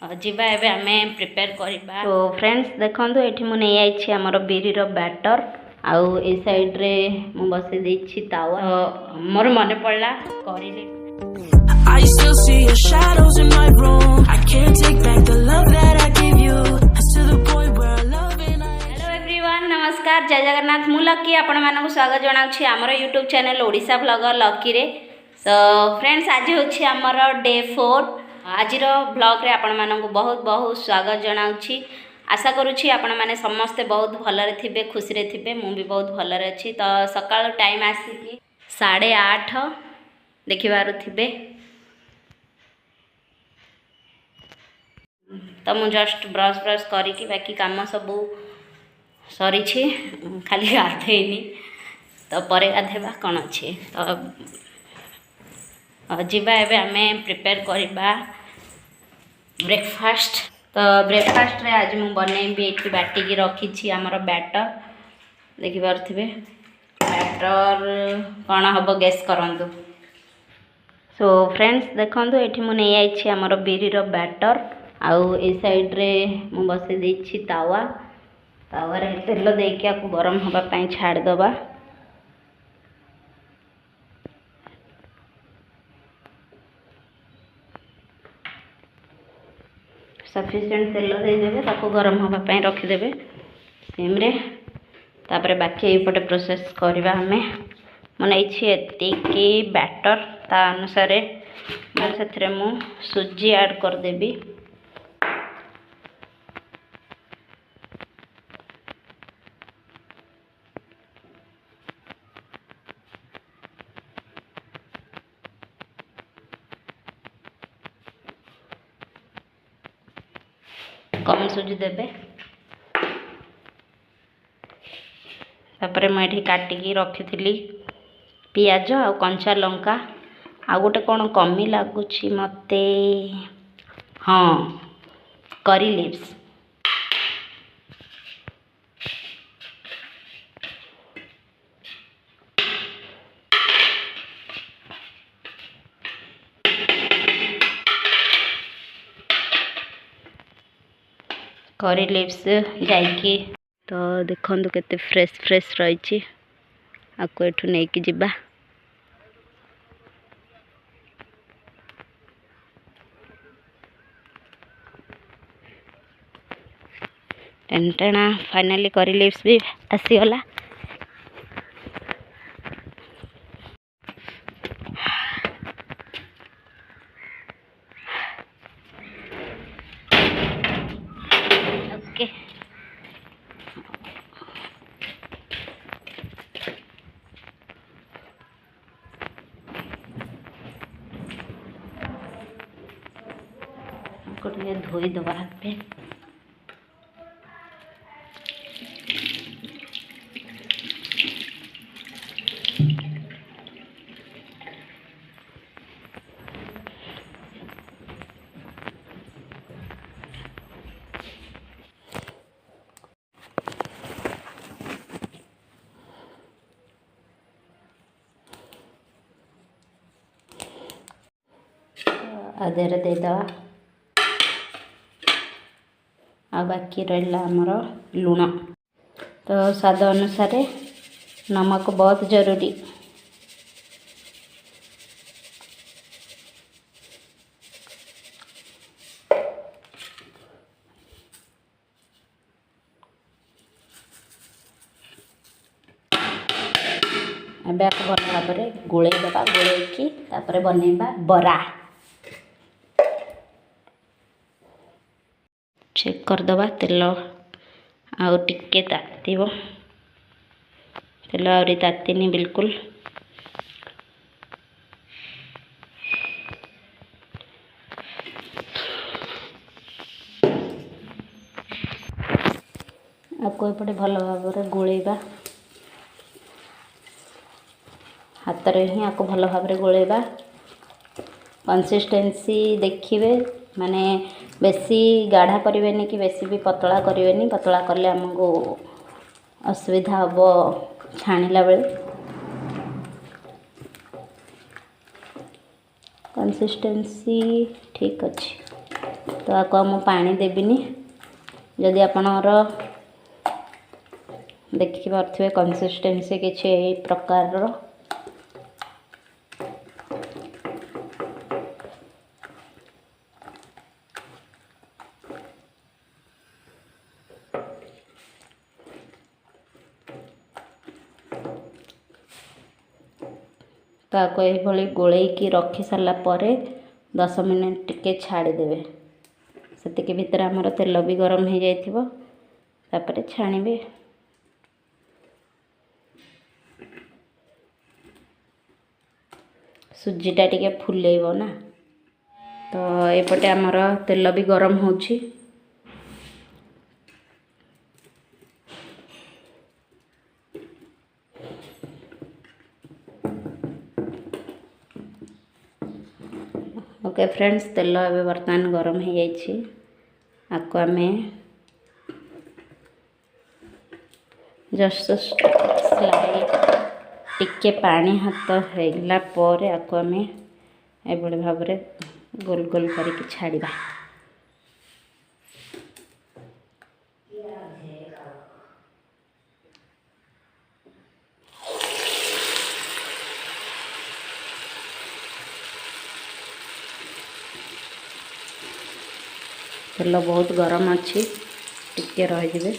जीवा एबे आमे प्रिपेयर करबा। तो फ्रेंड्स देखंतु एठी मु नै आइछि हमर बिरीर बैटर आउ ए साइड रे मु बसे देछि तावा। मोर मने पड़ला करिले I still see your shadows in my room. I can't take back the love that I gave you. To the point where I love and I Hello everyone, नमस्कार, जय जगन्नाथ। मु लकी आपण मानकु स्वागत जणाउछि हमर YouTube channel Odisha blogger Lucky Ray. So friends आज होछि हमर डे 4। आजिर ब्लॉग रे आपण मानकु बहुत बहुत स्वागत जणाउछि। आशा करूछि आपण माने समस्त बहुत भलरे थिबे, खुशी रे थिबे। मु भी बहुत भलरे अछि। तो सकाळ टाइम आसी कि 8:30 देखिबारु थिबे। तो मु जस्ट ब्रश करिकी बाकी काम सब सरी खाली गाधेनी। तो परे गाधेबा कौन अच्छे। तो जीवा एबे आमे प्रिपेयर करबा ब्रेकफास्ट। तो ब्रेकफास्ट रे आज मु बनेबी एठी बाटी की रखी छी हमर बैटर देखि पारथिबे। बैटर कौन हबो गेस करंतु। सो फ्रेंड्स देखंतु एठी मु नै आइ छी हमर बिरीर बैटर आउ ए साइड रे मु बसे देछि तावा। तावा रे तेल देके आपको गरम होबा पई छाड़ दबा। सफिशिएंट तेल दे देबे, ताको गरम होबा पई रखि देबे सिम रे। तापरे बाकी एपटे प्रोसेस करबा हमें मनै छी एतिकी बैटर ता अनुसार मैं सेथरे मु सुजी ऐड कर देबी। कम सुजी देबे। तापरे मैं काटिकी रखी पियाज आ कंचा लंका आ गोटे कौन कमी लगुच मते। हाँ, करी लिव्स। करी लिव्स जाइकी तो देखंतु केते फ्रेश फ्रेश रही। आपको एठू नहीं कि जिबा। टेंटेना फाइनली करी लिव्स भी आसीगला। ओके धोई दबा हाथ पे। आधेरे देदवा आ बाकी रहा आमर लुण। तो स्वाद अनुसार नमक बहुत जरूरी। एबे भल भाव गोले दबा। गोलेकी तापर बनैबा बरा। चेक करदबा तेल आउ टिके तातिबो। तेल आउरी तातिनी बिल्कुल। आपको एपटे भल भाव गोलेबा। हाथ रे ही आपको भल भाव गोलेबा। कंसिस्टेंसी देखिए माने बेसी गाढ़ा करें कि बेसी भी पतला करें। पतला कले आमको असुविधा हम छाणिला बेले। कंसिस्टेंसी ठीक अच्छे। तो आपको मु पानी देविनी जदि आपणर देखि पारे कंसिस्टेंसी किसी यही प्रकार तो आपको यही गोलैकी रखी सारा पर 10 मिनट टिके छाड़ीदेवे से भितर आमर तेल भी गरम हो जापर छाणीबे। सुजीटा टिके फुलेब ना तो एपटे आमर तेल भी गरम होची। ओके फ्रेंड्स तेल ए बर्तमान गरम हो जाइए आपको आम जस्ट स्लाइड टिके पानी हाथ होगा पर आपको आम एभली भाव गोल गोल करके छाड़ा। तेल बहुत गरम अच्छी टिके रही।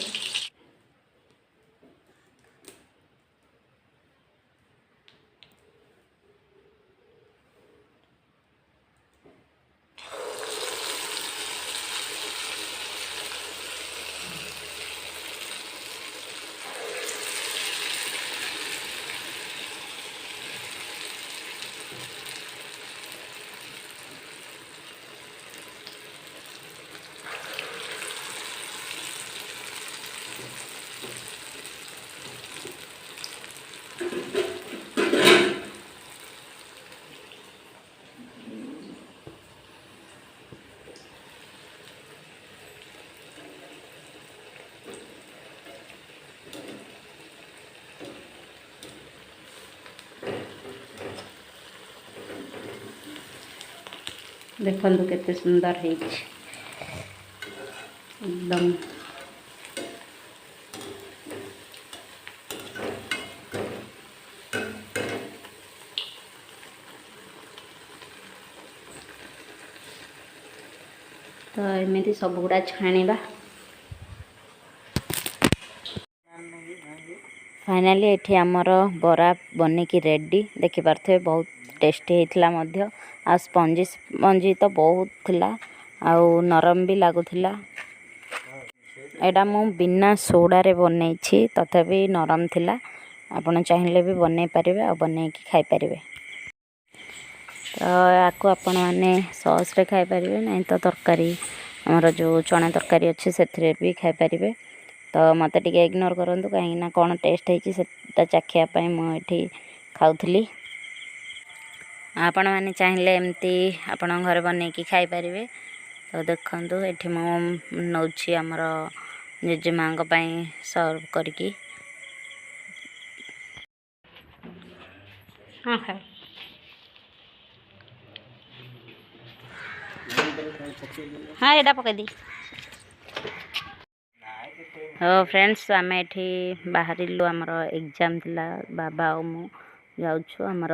देखो केते सुंदर है एकदम। तो एमती सब गुड़ा छाणीबा। फाइनाली एठी आमर बरा बनिकी रेडी देखि पारथे बहुत टेस्टी होता मध्य आ स्पंजी स्पंजी तो बहुत थिला आउ नरम भी लगुला। एटा मु बिना सोडा रे बनई तथापि नरम थिला। आपण चाहिए भी बनई पारे आ बनईकी खाई पारे। तो आपको आपण मैंने सॉस रे खाई पारे नहीं तो तरकारी आमर जो चना तरकारी अच्छी से भी खाई पारे। तो मत टे इग्नोर करूँ कहीं कौन टेस्ट होता चाखियापाई मुझे खाऊली। आपण मैंने चाहिए एमती आपण घर बनईकी खाई पारे। तो देखु ये नौची आमर जेजेमाँ सर्व करके। हाँ एटा पकई दी। हाँ फ्रेंड्स आम ये बाहर आमर एग्जाम थिला बाबा और मु जाऊँ आमर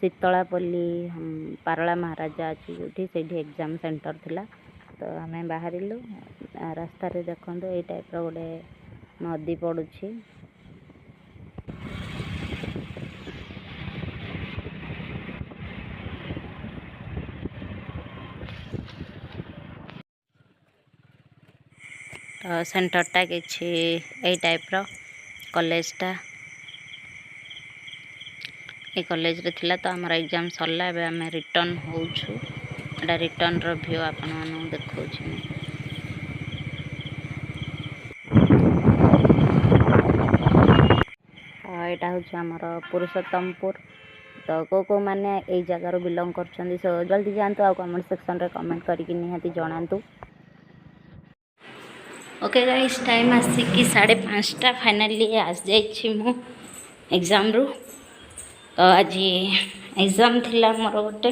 शीतलापल्ली पारला महाराजा अच्छी जो से एग्जाम सेंटर थिला। तो आम बाहर रास्ता रे देखो ये टाइप गोटे नदी पड़ुछि। तो सेंटरटा किछि ए टाइप कॉलेजटा ये कॉलेज रे थिला। तो आमर एग्जाम सरला एबे आम रिटर्न होउछु। एटा रिटर्न रो व्यू आपण मानु देखौछि। एटा होछि आमर पुरुषोत्तमपुर। तो को माने ए जगह रो बिलोंग करछन्दी सो जल्दी जानतो आ कमेंट सेक्शन रे कमेंट करके निहाती जणांतु। ओके गाइस टाइम आसिकी 5:30 फाइनाली आस जाइछि मु एग्जाम रू। तो आज एग्जाम थिला मोर गोटे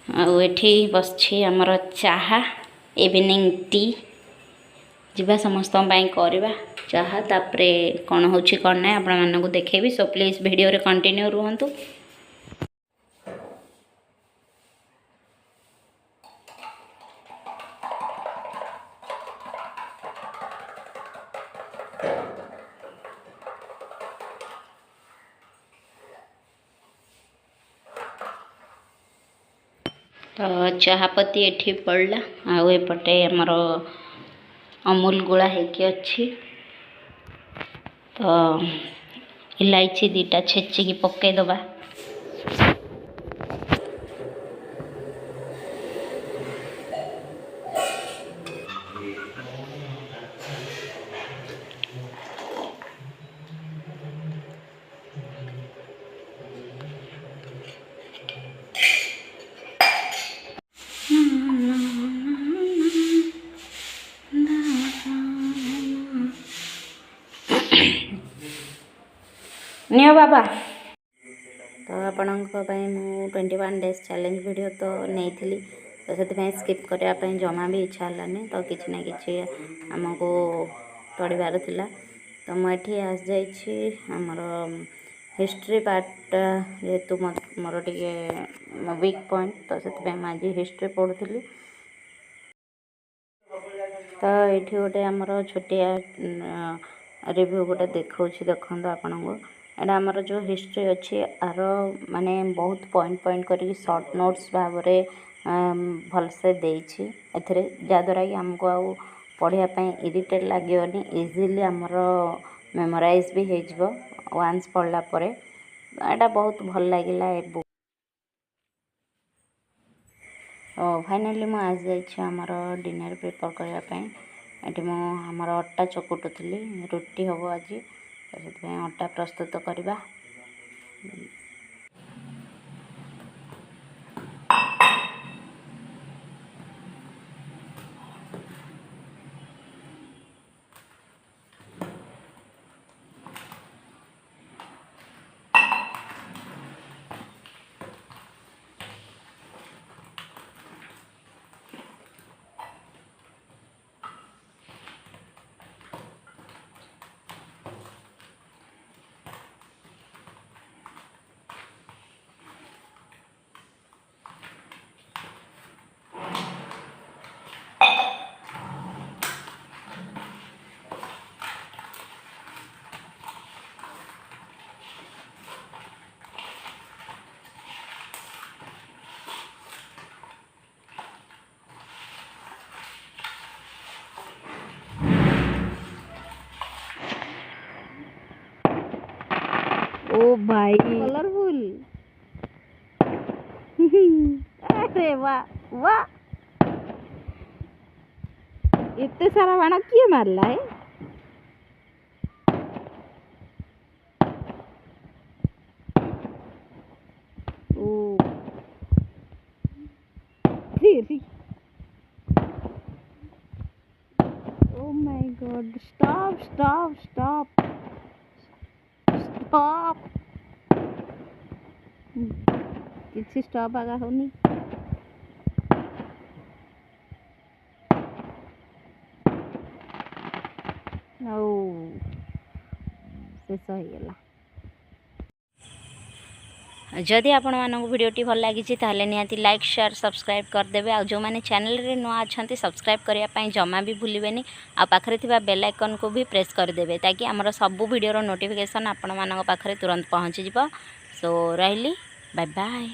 आठी बसछि आमर चाहा इवनिंग टी जीवा समस्त करवा चाहा तापरे कौन होछि कौन ना आपण मानकु देखेबी। सो प्लीज वीडियो रे कंटिन्यू रुहंतु। तो चाहापत्ती एठी पड़ला आउ एपटे आमर अमूल गोला हेकी अच्छी। तो इलायची दीटा छेचिकी पकई दबा। नियो बाबा तो आपण 21 डेज चैलेंज वीडियो तो नहीं थी तो से स्किप करने जमा भी इच्छा है तो किसी ना कि आमको पढ़ार थिला। तो मुझे आस जामर हिस्ट्री पार्ट जेहेतु मोर टे वीक पॉइंट तो से आज हिस्ट्री पढ़ुली। तो ये गोटे आमर छोटिया रिव्यू गोटे देखा देखो आपण को एटा आमर जो हिस्ट्री अच्छी आर माने बहुत पॉइंट पॉइंट करके शॉर्ट नोट्स भाव भलसे देछि एथरे जद्वारा कि आमको आउ पढ़ाई इरिटेट लगे इजिली आमर मेमोराइज भी हो वंस पढ़ला परे। एटा बहुत भल लगिला ए बुक। फाइनाली मु आज जाइछि आमर डिनर प्रिपेयर करने ये आमर अटा चकुटुली रुटी हम आज तो अटा प्रस्तुत करवा। ओ भाई कलरफुल अरे वाह वाह इतने सारा बाण किए मारला है। Oh oh my God stop stop stop stop किसी स्टॉप आगा होनी। शेष हो गला। जदि आपण मानक वीडियोटी भल लगी ताले निहाती लाइक शेयर सब्सक्राइब करदेवे। आ जो मैंने चैनल रे नुआ अच्छा सब्सक्राइब करने जमा भी भूलें आ पाखरे थिबा बेल आइकन को भी प्रेस करदेवे ताकि आमर सबू वीडियो नोटिफिकेशन आपण मानक पाखरे तुरंत पहुँची। सो रही बाय बाय।